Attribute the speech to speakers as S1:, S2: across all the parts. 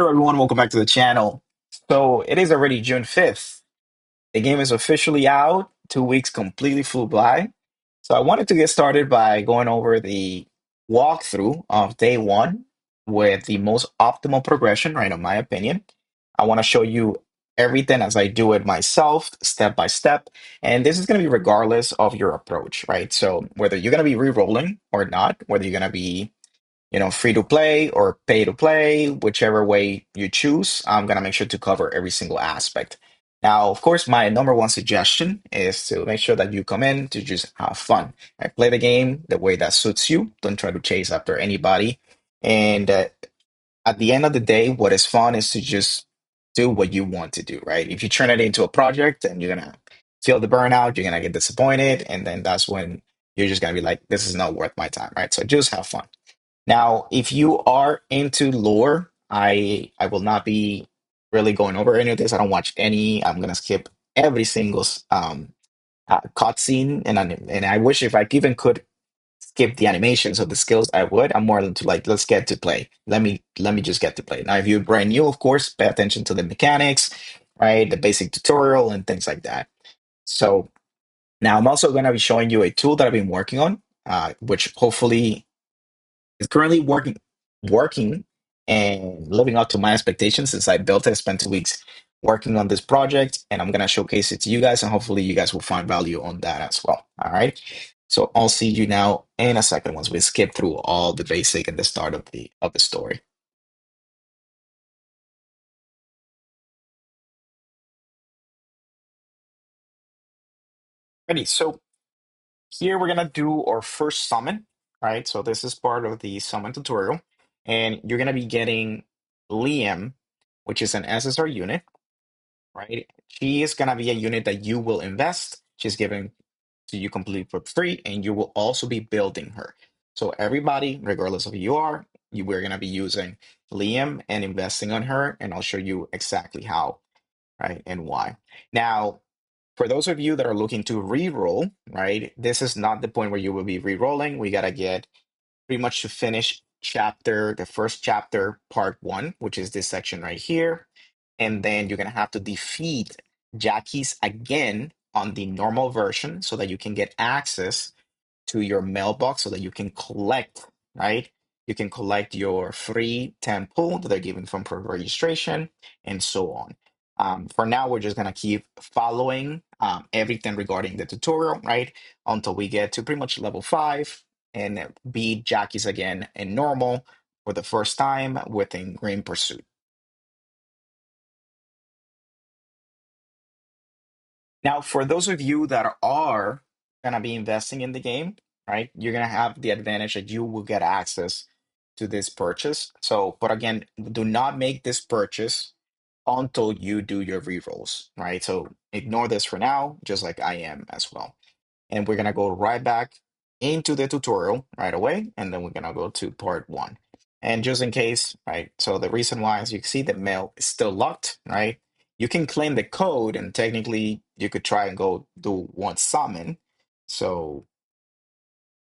S1: Hello, everyone. Welcome back to the channel. So it is already June 5th. The game is officially out. 2 weeks completely flew by. So I wanted to get started by going over the walkthrough of day one with the most optimal progression, right? In my opinion, I want to show you everything as I do it myself, step by step. And this is going to be regardless of your approach, right? So whether you're going to be re-rolling or not, whether you're going to be free to play or pay to play, whichever way you choose, I'm gonna make sure to cover every single aspect. Now, of course, my number one suggestion is to make sure that you come in to just have fun. Right? Play the game the way that suits you. Don't try to chase after anybody. And at the end of the day, what is fun is to just do what you want to do, right? If you turn it into a project and you're gonna feel the burnout, you're gonna get disappointed, and then that's when you're just gonna be like, this is not worth my time, right? So just have fun. Now, if you are into lore, I will not be really going over any of this. I don't watch any. I'm gonna skip every single cutscene, and I wish if I even could skip the animations of the skills, I would. I'm more into like, let's get to play. Let me just get to play. Now, if you're brand new, of course, pay attention to the mechanics, right? The basic tutorial and things like that. So now I'm also gonna be showing you a tool that I've been working on, which hopefully is currently working and living up to my expectations since I built it. I spent 2 weeks working on this project, and I'm gonna showcase it to you guys, and hopefully you guys will find value on that as well. All right. So I'll see you now in a second once we skip through all the basic and the start of the story. Ready. So here we're gonna do our first summon, right? So this is part of the summon tutorial, and you're gonna be getting Liam, which is an SSR unit, right? She is gonna be a unit that you will invest. She's given to you completely for free, and you will also be building her. So everybody, regardless of who you are, we're gonna be using Liam and investing on her, and I'll show you exactly how, right, and why. Now, for those of you that are looking to re-roll, right, this is not the point where you will be re-rolling. We gotta get pretty much to finish the first chapter, part one, which is this section right here. And then you're gonna have to defeat Jackie's again on the normal version so that you can get access to your mailbox so that you can collect, right? You can collect your free temple that they're giving from for registration and so on. For now, we're just gonna keep following everything regarding the tutorial, right? Until we get to pretty much level 5 and beat Jackie's again in normal for the first time within Green Pursuit. Now, for those of you that are going to be investing in the game, right, you're going to have the advantage that you will get access to this purchase. So, but again, do not make this purchase until you do your rerolls, right? So ignore this for now, just like I am as well. And we're gonna go right back into the tutorial right away, and then we're gonna go to part one. And just in case, right? So the reason why, as you can see, the mail is still locked, right? You can claim the code, and technically you could try and go do one summon. So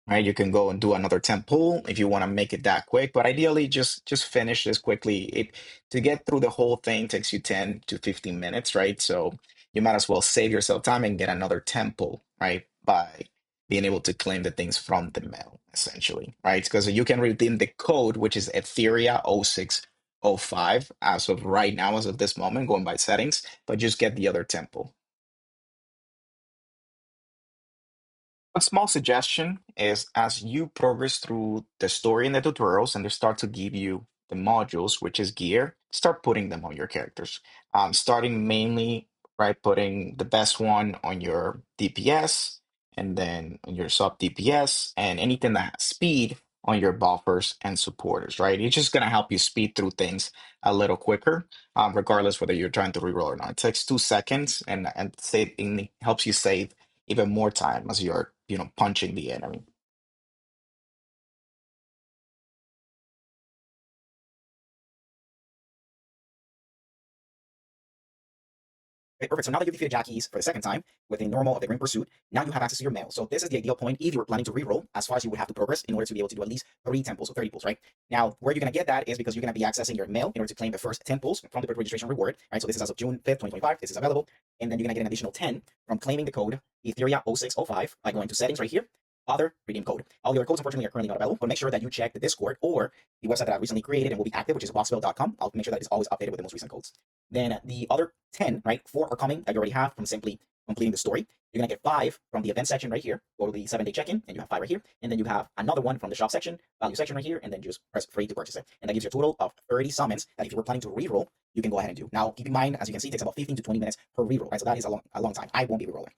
S1: right, you can go and do another temple if you want to make it that quick, but ideally just finish this quickly. It To get through the whole thing takes you 10 to 15 minutes, right? So you might as well save yourself time and get another temple, right? By being able to claim the things from the mail, essentially, right? Because you can redeem the code, which is Etheria 0605 as of right now, as of this moment, going by settings, but just get the other temple. A small suggestion is as you progress through the story and the tutorials and they start to give you the modules, which is gear, start putting them on your characters. Starting mainly by putting the best one on your DPS and then on your sub DPS and anything that has speed on your buffers and supporters, right? It's just going to help you speed through things a little quicker, regardless whether you're trying to reroll or not. It takes 2 seconds and it helps you save even more time as you're, punching the enemy.
S2: Okay, perfect. So now that you've defeated Jackie's for the second time with a normal of the Grim Pursuit, now you have access to your mail. So this is the ideal point if you were planning to reroll as far as you would have to progress in order to be able to do at least 3 temples, so 30 pulls, right? Now, where you're going to get that is because you're going to be accessing your mail in order to claim the first 10 pulls from the registration reward, right? So this is as of June 5th, 2025. This is available. And then you're going to get an additional 10 from claiming the code Etheria0605 by going to settings right here, other redeem code. All the other codes, unfortunately, are currently not available, but make sure that you check the Discord or the website that I recently created and will be active, which is boxville.com. I'll make sure that it's always updated with the most recent codes. Then the other 10, right, 4 are coming that you already have from simply completing the story. You're going to get 5 from the event section right here, go to the 7-day check-in, and you have 5 right here. And then you have another one from the shop section, value section right here, and then you just press free to purchase it. And that gives you a total of 30 summons that if you were planning to reroll, you can go ahead and do. Now, keep in mind, as you can see, it takes about 15 to 20 minutes per reroll, right? So that is a long time. I won't be rerolling.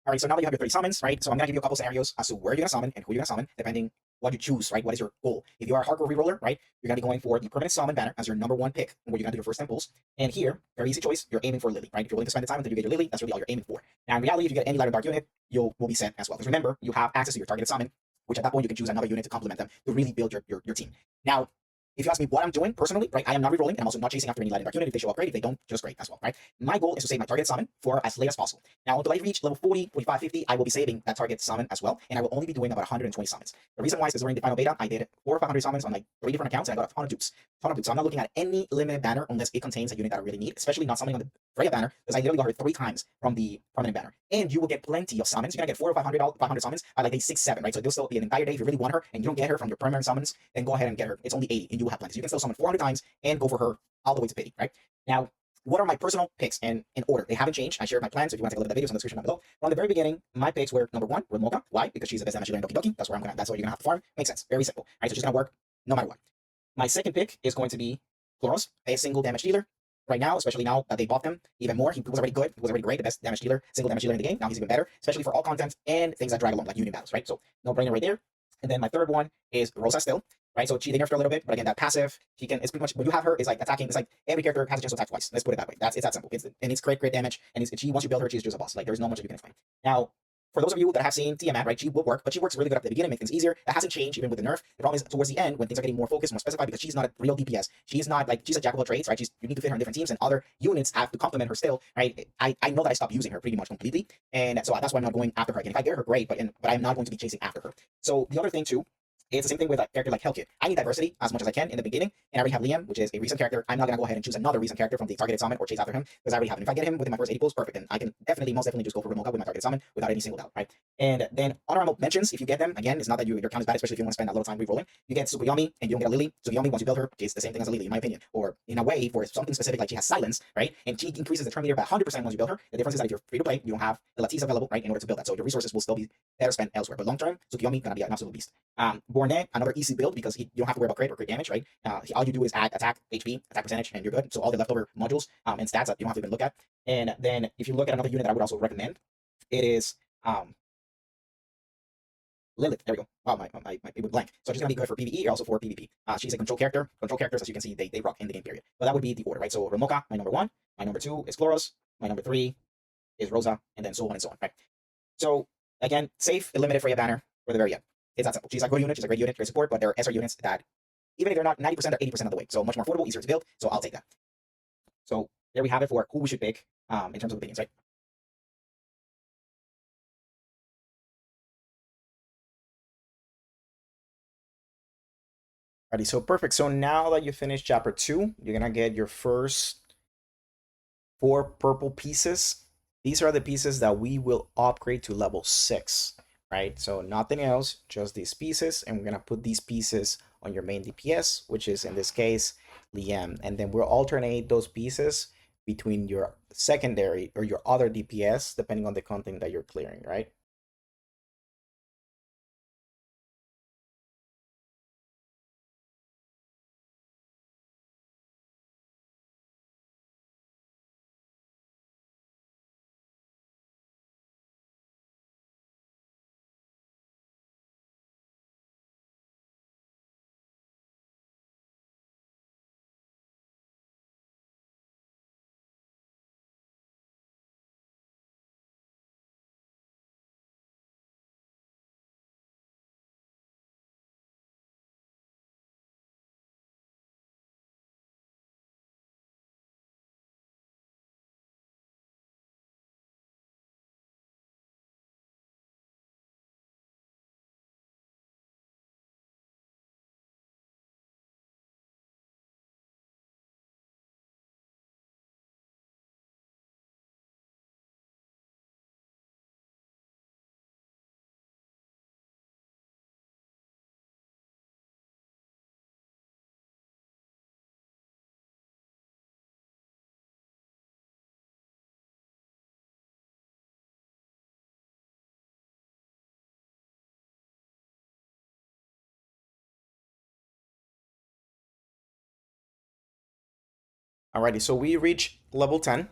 S2: All right, so now that you have your 30 summons, right? So I'm gonna give you a couple scenarios as to where you're gonna summon and who you're gonna summon, depending what you choose, right? What is your goal? If you are a hardcore reroller, right, you're gonna be going for the permanent summon banner as your number one pick, where you're gonna do your first 10 pulls. And here, very easy choice, you're aiming for Lily, right? If you're willing to spend the time until you get your Lily, that's really all you're aiming for. Now, in reality, if you get any light or dark unit, will be set as well. Because remember, you have access to your targeted summon, which at that point you can choose another unit to complement them to really build your team. Now, if you ask me what I'm doing personally, right, I am not rerolling, and I'm also not chasing after any light and dark unit. If they show up, great. If they don't, just great as well, right? My goal is to save my target summon for as late as possible. Now, until I reach level 40, 45, 50, I will be saving that target summon as well, and I will only be doing about 120 summons. The reason why is because during the final beta, I did 400 or 500 summons on like 3 different accounts, and I got a ton of dupes. So I'm not looking at any limited banner unless it contains a unit that I really need, especially not summoning on the Freya banner, because I literally got her 3 times from the permanent banner. And you will get plenty of summons. You're gonna get 400 or 500 summons by like day 6, 7, right? So there'll still be an entire day. If you really want her and you don't get her from your permanent summons, then go ahead and get her. It's only 80, and you will have plenty. So you can still summon 400 times and go for her all the way to pity, right? Now, what are my personal picks and in order? They haven't changed. I shared my plans. If you want to take a look at the videos in the description down below. From the very beginning, my picks were number 1, Ramoka. Why? Because she's the best damage dealer in Doki Doki. That's where I'm gonna. That's what you're gonna have to farm. Makes sense. Very simple. Right? So she's gonna work no matter what. My second pick is going to be Chloros, a single damage dealer. Right now, especially now that they buffed him even more, he was already good. He was already great, the best damage dealer, single damage dealer in the game. Now he's even better, especially for all content and things that drag along, like union battles, right? So no brainer right there. And then my third one is Rosa still, right? So she they nerfed her a little bit, but again, that passive, she can. It's pretty much when you have her is like attacking. It's like every character has a chance to attack twice. Let's put it that way. It's that simple. It's crit damage, and she once you build her, she's just a boss. Like there's no much that you can explain. Now, for those of you that have seen Tiamat, right, she will work, but she works really good at the beginning, make things easier. That hasn't changed even with the nerf. The problem is towards the end when things are getting more focused, more specified, because she's not a real DPS. She's not like she's a jack of all trades, right? You need to fit her in different teams, and other units have to complement her still, right? I know that I stopped using her pretty much completely, and so that's why I'm not going after her again. If I get her, great, but I'm not going to be chasing after her. So the other thing too. It's the same thing with a character like Hellkit. I need diversity as much as I can in the beginning, and I already have Liam, which is a recent character. I'm not gonna go ahead and choose another recent character from the targeted summon or chase after him because I already have him. If I get him within my first 80 pulls, perfect. Then I can most definitely just go for Ramoka with my targeted summon without any single doubt, right? And then honorable mentions, if you get them, again, it's not that your count is bad, especially if you want to spend a little time re-rolling. You get Tsukuyomi and you don't get a Lily. Tsukuyomi, once you build her, is the same thing as a Lily, in my opinion. Or in a way, for something specific, like she has silence, right? And she increases the turn meter by 100% once you build her. The difference is that if you're free to play, you don't have the Lattice available, right, in order to build that. So your resources will still be better spent elsewhere. But long term, Tsukuyomi gonna be an absolute beast. Borne, another easy build because you don't have to worry about crit or crit damage, right? All you do is add attack, HP, attack percentage, and you're good. So all the leftover modules and stats that you don't have to even look at. And then if you look at another unit that I would also recommend, it is Lilith. There we go. Wow, my it went blank. So she's gonna be good for PvE, also for PvP. She's a control character. Control characters, as you can see, they rock in the game period. But that would be the order, right? So Ramoka, my number 1. My number 2 is Chloros. My number 3 is Rosa, and then so on and so on, right? So again, safe, eliminated Freya banner for the very end. It's that simple. She's a good unit. She's a great unit, great support. But there are SR units that even if they're not 90% or 80% of the way. So much more affordable, easier to build. So I'll take that. So there we have it for who we should pick in terms of opinions, right?
S1: Alrighty, so perfect. So now that you finished chapter 2, you're gonna get your first 4 purple pieces. These are the pieces that we will upgrade to level 6, right? So nothing else, just these pieces, and we're gonna put these pieces on your main DPS, which is in this case Liam, and then we'll alternate those pieces between your secondary or your other DPS depending on the content that you're clearing, right?
S2: Alrighty, so we reached level 10.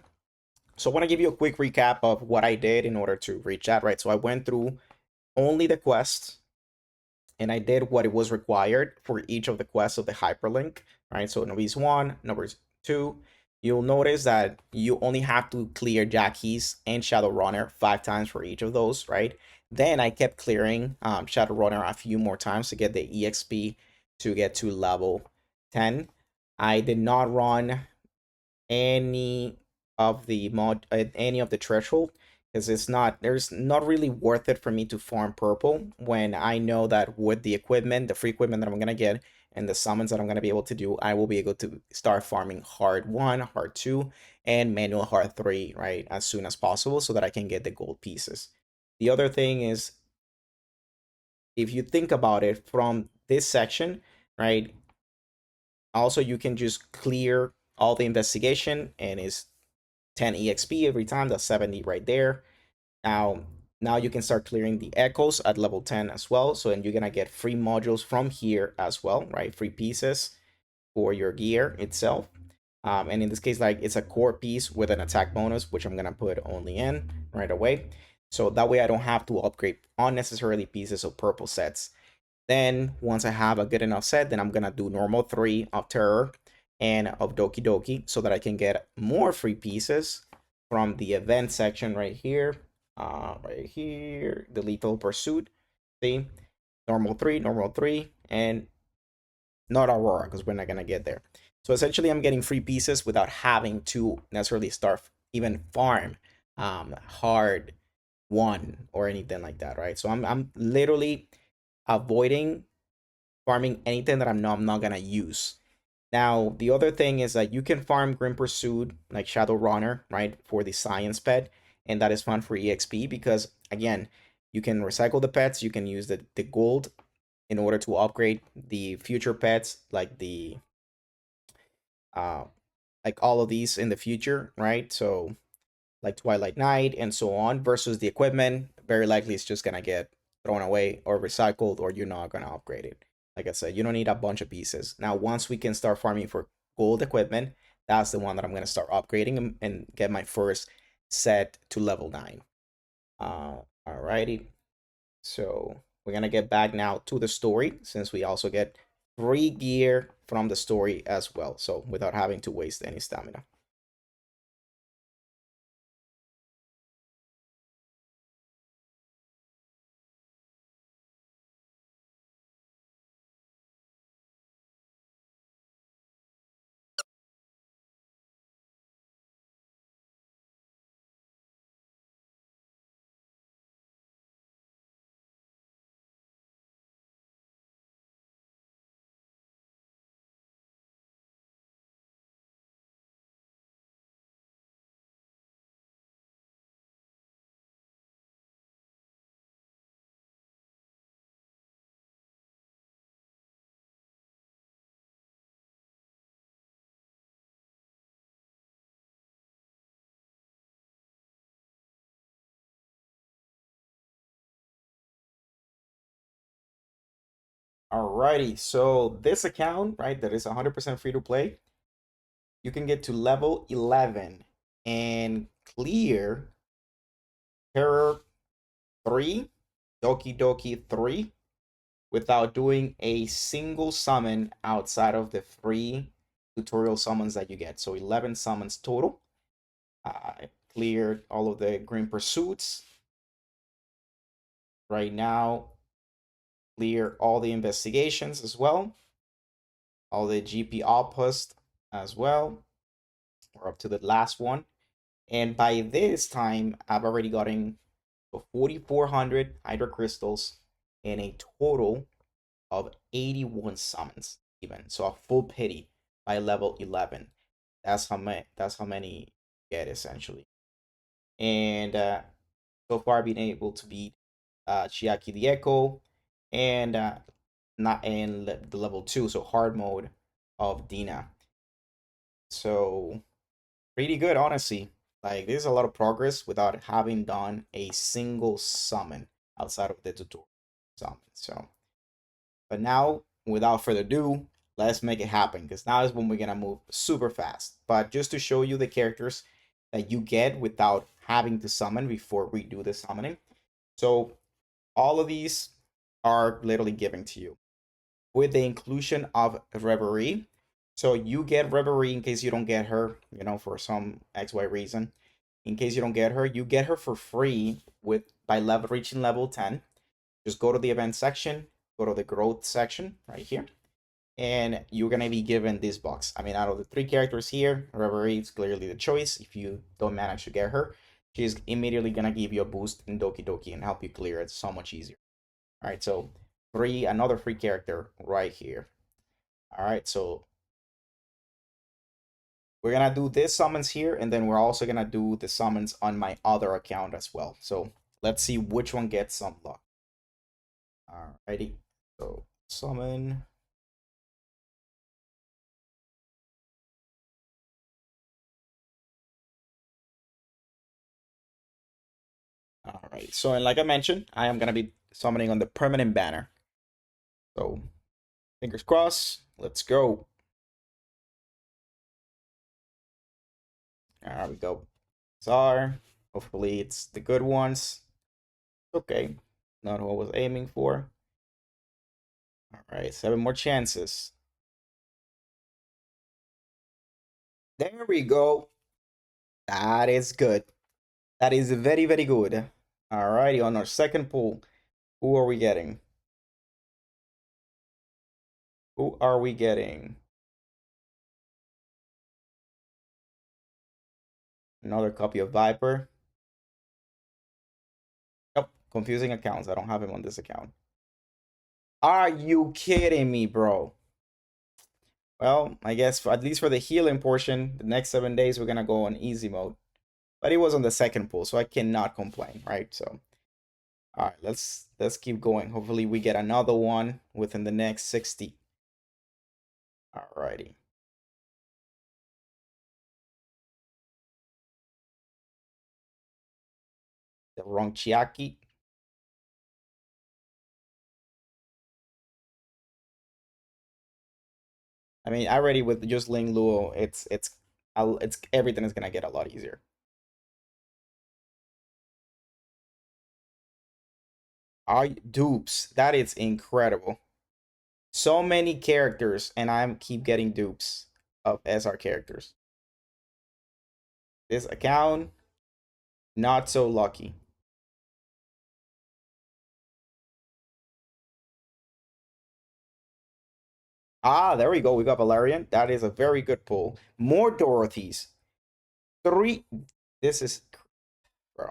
S2: So I want to give you a quick recap of what I did in order to reach that, right? So I went through only the quests and I did what it was required for each of the quests of the hyperlink, right? So novice 1, novice 2, you'll notice that you only have to clear Jackie's and Shadowrunner 5 times for each of those, right? Then I kept clearing Shadowrunner a few more times to get the EXP to get to level 10. I did not run any of the any of the threshold because there's not really worth it for me to farm purple when I know that with the equipment, the free equipment that I'm gonna get and the summons that I'm gonna be able to do, I will be able to start farming hard 1, hard 2, and manual hard 3, right, as soon as possible so that I can get the gold pieces. The other thing is, if you think about it from this section, right, also you can just clear all the investigation and it's 10 EXP every time. That's 70 right there. Now, now you can start clearing the echoes at level 10 as well. So then you're gonna get free modules from here as well, right? Free pieces for your gear itself. And in this case, like it's a core piece with an attack bonus, which I'm gonna put only in right away. So that way I don't have to upgrade unnecessarily pieces of purple sets. Then once I have a good enough set, then I'm gonna do normal 3 of Terror and of Doki Doki so that I can get more free pieces from the event section right here, the Lethal Pursuit. See, normal 3, and not Aurora because we're not gonna get there. So essentially, I'm getting free pieces without having to necessarily start even farm hard 1 or anything like that, right? So I'm literally avoiding farming anything that I'm not gonna use. Now, the other thing is that you can farm Grim Pursuit like Shadowrunner, right, for the science pet, and that is fun for EXP because again, you can recycle the pets, you can use the gold in order to upgrade the future pets uh like all of these in the future, right? So like Twilight Knight and so on, versus the equipment, very likely it's just gonna get thrown away or recycled, or you're not gonna upgrade it. Like I said, you don't need a bunch of pieces. Now, once we can start farming for gold equipment, that's the one that I'm gonna start upgrading and get my first set to level 9. Alrighty. So we're gonna get back now to the story since we also get free gear from the story as well. So without having to waste any stamina. Alrighty, so this account, right, that is 100% free to play, you can get to level 11 and clear Terror 3, Doki Doki 3, without doing a single summon outside of the free tutorial summons that you get. So 11 summons total. I cleared all of the Green Pursuits. Right now, clear all the investigations as well. All the GP outposts as well. We're up to the last one. And by this time, I've already gotten 4,400 Hydro Crystals and a total of 81 summons, even. So a full pity by level 11. That's how many you get essentially. And so far, I've been able to beat Chiaki the Echo and not in the level 2, so hard mode of Dina. So pretty good, honestly. Like, there's a lot of progress without having done a single summon outside of the tutorial summon. So, but now, without further ado, let's make it happen, because now is when we're gonna move super fast. But just to show you the characters that you get without having to summon before we do the summoning. So all of these are literally given to you with the inclusion of Reverie. So you get Reverie in case you don't get her, for some XY reason. In case you don't get her, you get her for free by reaching level 10. Just go to the event section, go to the growth section right here, and you're gonna be given this box. I mean, out of the 3 characters here, Reverie is clearly the choice. If you don't manage to get her, she's immediately gonna give you a boost in Doki Doki and help you clear it so much easier. All right, so another free character right here. All right, so we're gonna do this summons here, and then we're also gonna do the summons on my other account as well. So let's see which one gets some luck. Alrighty, so summon. Alright, so and like I mentioned, I am gonna be summoning on the permanent banner. So fingers crossed, let's go. There we go. Czar. Hopefully it's the good ones. Okay, not what I was aiming for. Alright, 7 more chances. There we go. That is good. That is very, very good. Alrighty, on our second pull, who are we getting? Who are we getting? Another copy of Viper. Nope, confusing accounts. I don't have him on this account. Are you kidding me, bro? Well, I guess at least for the healing portion, the next 7 days we're gonna go on easy mode. But it was on the second pull, so I cannot complain, right? So, all right, let's keep going. Hopefully, we get another one within the next 60. Alrighty. The wrong Chiaki. I mean, already with just Ling Luo, it's everything is gonna get a lot easier. Are dupes? That is incredible. So many characters, and I keep getting dupes of SR characters. This account, not so lucky. Ah, there we go. We got Valerian. That is a very good pull. More Dorothys. 3. This is, bro.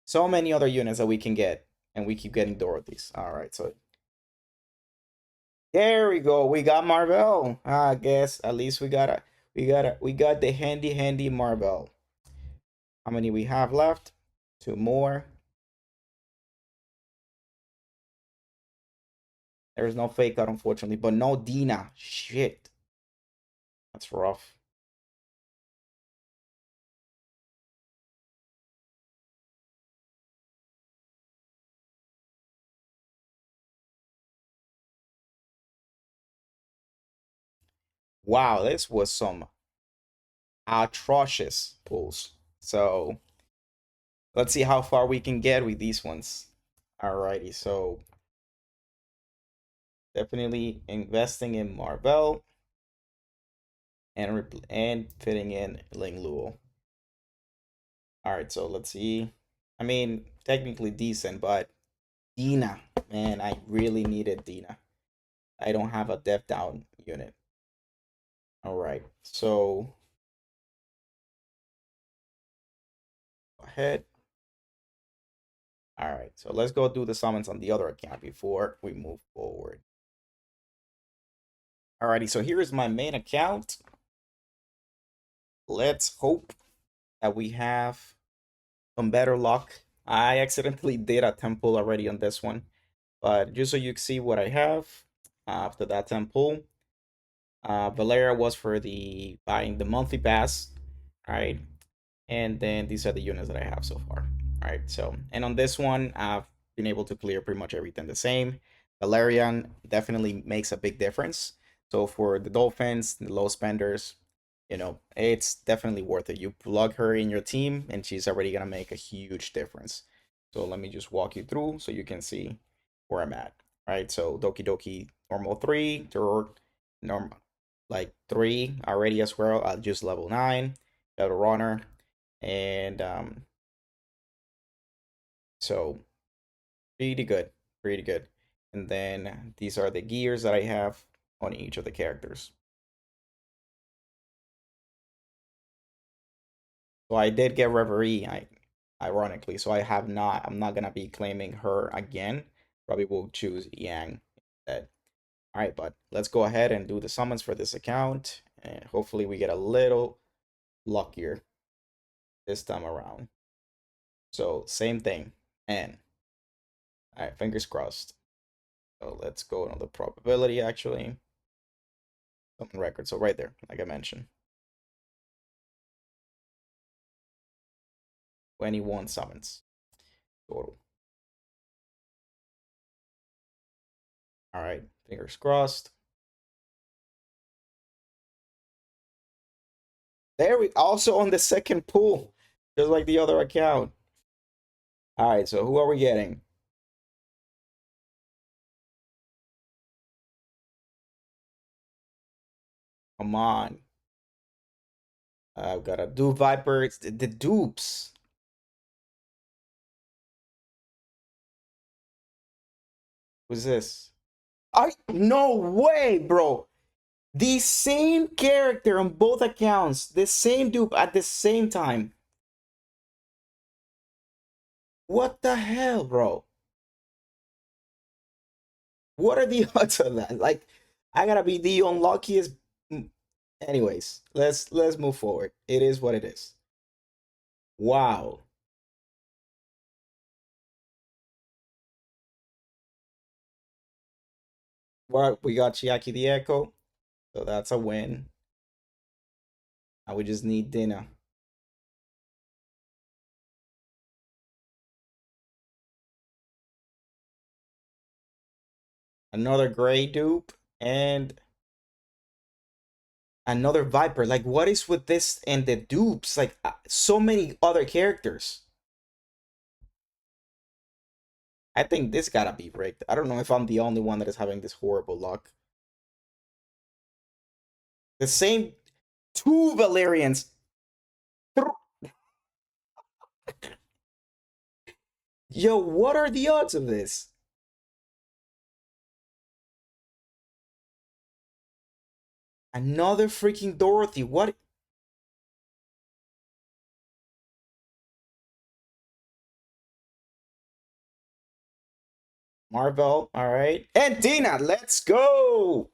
S2: So many other units that we can get, and we keep getting Dorothys. All right, so there we go. We got Marvel. I guess at least we got the handy Marvel. How many we have left? 2 more. There's no fake out, unfortunately, but no Dina. Shit. That's rough. Wow, this was some atrocious pulls. So let's see how far we can get with these ones. Alrighty, so definitely investing in Marvel and fitting in Ling Luo. Alright, so let's see. I mean, technically decent, but Dina, man, I really needed Dina. I don't have a death down unit. Alright, so go ahead. Alright, so let's go do the summons on the other account before we move forward. Alrighty, so here is my main account. Let's hope that we have some better luck. I accidentally did a temple already on this one, but just so you can see what I have after that temple. Valeria was for the buying the monthly pass, right? And then these are the units that I have so far. All right, so and on this one, I've been able to clear pretty much everything the same. Valerian definitely makes a big difference. So for the Dolphins, the low spenders, it's definitely worth it. You plug her in your team, and she's already gonna make a huge difference. So let me just walk you through so you can see where I'm at. Right. So Doki Doki normal 3, third normal like 3 already as well. I'll just level 9, level runner, and so pretty good, pretty good. And then these are the gears that I have on each of the characters. So I did get Reverie, ironically. So I'm not gonna be claiming her again. Probably will choose Yang instead. All right, but let's go ahead and do the summons for this account, and hopefully we get a little luckier this time around. So same thing, and all right, fingers crossed. So let's go on the probability actually. Summon record. So right there, like I mentioned, 21 summons total. All right, fingers crossed. There we also on the second pool, just like the other account. All right, so who are we getting? Come on. I've got a Dupe Viper. It's the dupes. Who's this? I no way, bro. The same character on both accounts, the same dupe at the same time. What the hell, bro? What are the odds of that? Like, I gotta be the unluckiest. Anyways, let's move forward. It is what it is. Wow. Well, we got Chiaki the Echo, so that's a win. Now we just need dinner. Another gray dupe and another Viper. Like, what is with this and the dupes? Like, so many other characters. I think this gotta be rigged. I don't know if I'm the only one that is having this horrible luck. The same two Valerians. Yo, what are the odds of this? Another freaking Dorothy. What? Marvel. All right. And Dina, let's go.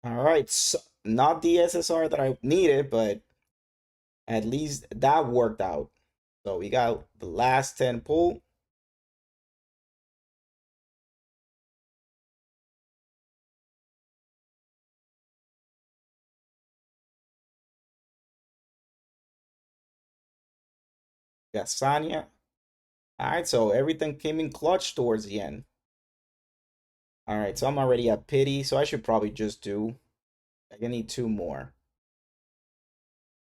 S2: All right. So, not the SSR that I needed, but at least that worked out. So we got the last 10 pull. We got Sanya. All right. So everything came in clutch towards the end. All right. So I'm already at pity. So I should probably just do. I need 2 more.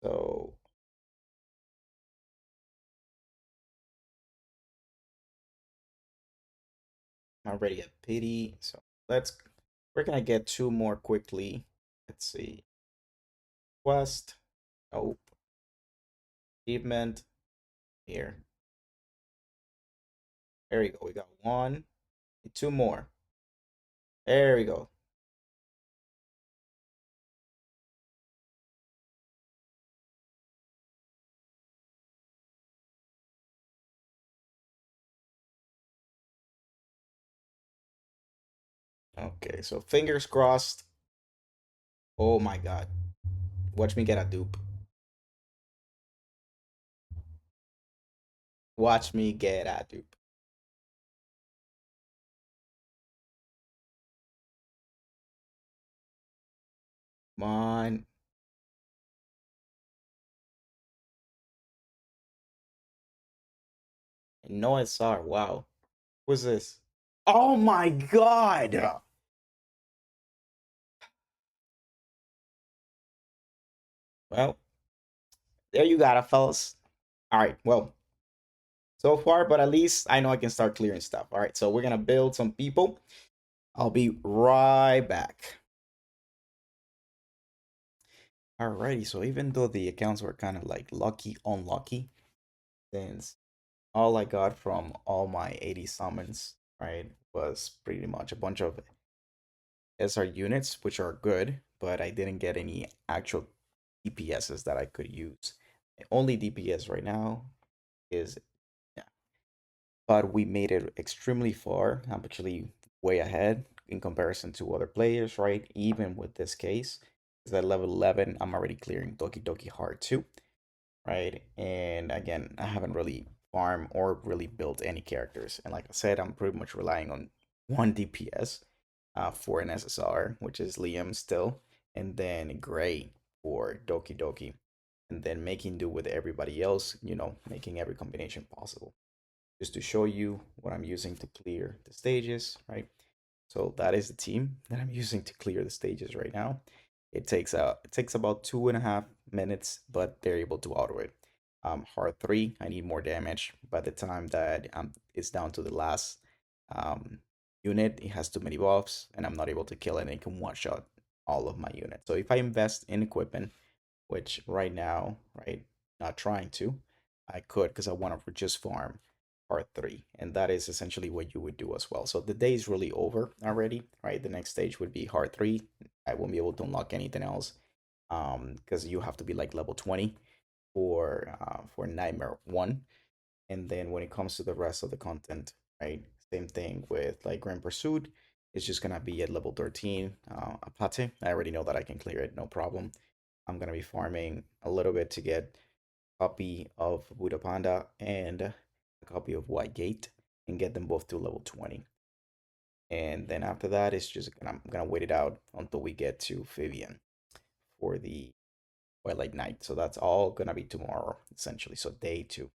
S2: So I'm already at pity. So let's. We're gonna get 2 more quickly. Let's see. Quest. Nope. Achievement. Here. There we go. We got 1. 2 more. There we go. Okay, so fingers crossed. Oh my god. Watch me get a dupe. Watch me get a dupe. Come on. No SR. Wow. Who's this?
S1: Oh my god! Well, there you got it, fellas. All right, well, so far, but at least I know I can start clearing stuff. All right, so we're gonna build some people. I'll be right back. Alrighty, so even though the accounts were kind of like lucky, unlucky, since all I got from all my 80 summons, right, was pretty much a bunch of SR units, which are good, but I didn't get any actual DPSs that I could use. The only DPS right now is, yeah, but we made it extremely far. I'm actually way ahead in comparison to other players, right? Even with this case, is at level 11, I'm already clearing Doki Doki Hard 2, right? And again, I haven't really farmed or really built any characters. And like I said, I'm pretty much relying on one DPS for an SSR, which is Liam still, and then Gray for Doki Doki, and then making do with everybody else, making every combination possible. Just to show you what I'm using to clear the stages, right? So that is the team that I'm using to clear the stages right now. It takes about 2.5 minutes, but they're able to auto it. Hard 3, I need more damage. By the time that it's down to the last um, unit, it has too many buffs, and I'm not able to kill it, and it can one-shot all of my units. So if I invest in equipment, which right now, right, not trying to, I could because I want to just farm part 3, and that is essentially what you would do as well. So the day is really over already, right? The next stage would be hard 3. I won't be able to unlock anything else because you have to be like level 20 for Nightmare 1. And then when it comes to the rest of the content, right? Same thing with like Grand Pursuit. It's just gonna be at level 13. Apate, I already know that I can clear it, no problem. I'm gonna be farming a little bit to get a copy of Buddha Panda and a copy of White Gate and get them both to level 20. And then after that, I'm gonna wait it out until we get to Vivian for the Twilight Night. So that's all gonna be tomorrow, essentially. So day 2.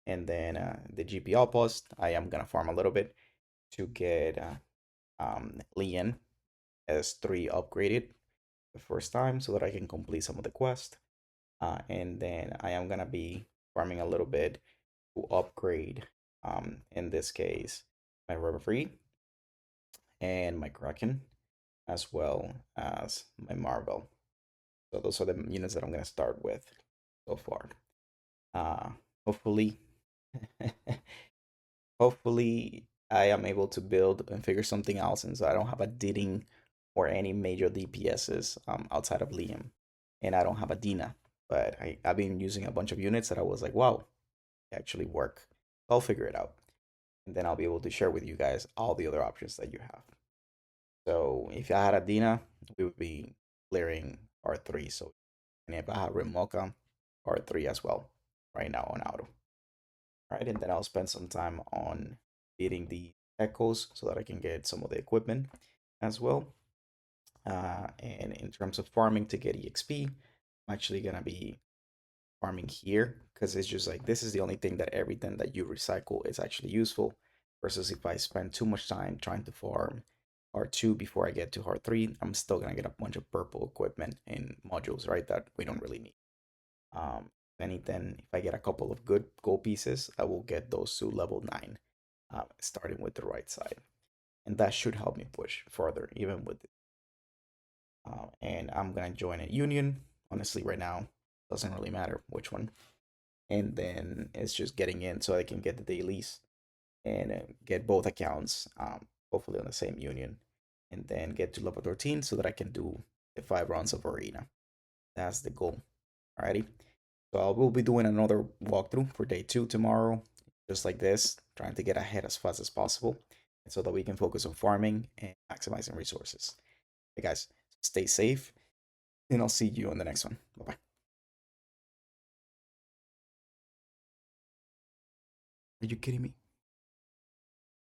S1: And then the GP outpost, I am gonna farm a little bit to get Lian S3 upgraded the first time so that I can complete some of the quest. And then I am gonna be farming a little bit to upgrade, in this case, my Reverie and my Kraken, as well as my Marvel. So those are the units that I'm gonna start with so far. Uh, hopefully, hopefully I am able to build and figure something out since I don't have a Didding or any major DPSs outside of Liam, and I don't have a Dina. But I've been using a bunch of units that I was like, wow, they actually work. I'll figure it out, and then I'll be able to share with you guys all the other options that you have. So if I had a Dina, we would be clearing R3. So, and if I had Remoka, R3 as well, right now on auto. Right, and then I'll spend some time on beating the echoes so that I can get some of the equipment as well. And in terms of farming to get EXP, I'm actually gonna be farming here because it's just like this is the only thing that everything that you recycle is actually useful. Versus if I spend too much time trying to farm R2 before I get to R3, I'm still gonna get a bunch of purple equipment and modules, right? That we don't really need. If anything, if I get a couple of good gold pieces, I will get those to level 9, starting with the right side. And that should help me push further, even with it. And I'm gonna join a union. Honestly, right now, doesn't really matter which one. And then it's just getting in so I can get the dailies and get both accounts, hopefully on the same union. And then get to level 13 so that I can do the 5 rounds of arena. That's the goal. Alrighty. So I will be doing another walkthrough for day 2 tomorrow, just like this, trying to get ahead as fast as possible so that we can focus on farming and maximizing resources. Hey guys, stay safe, and I'll see you on the next one. Bye bye. Are you kidding me?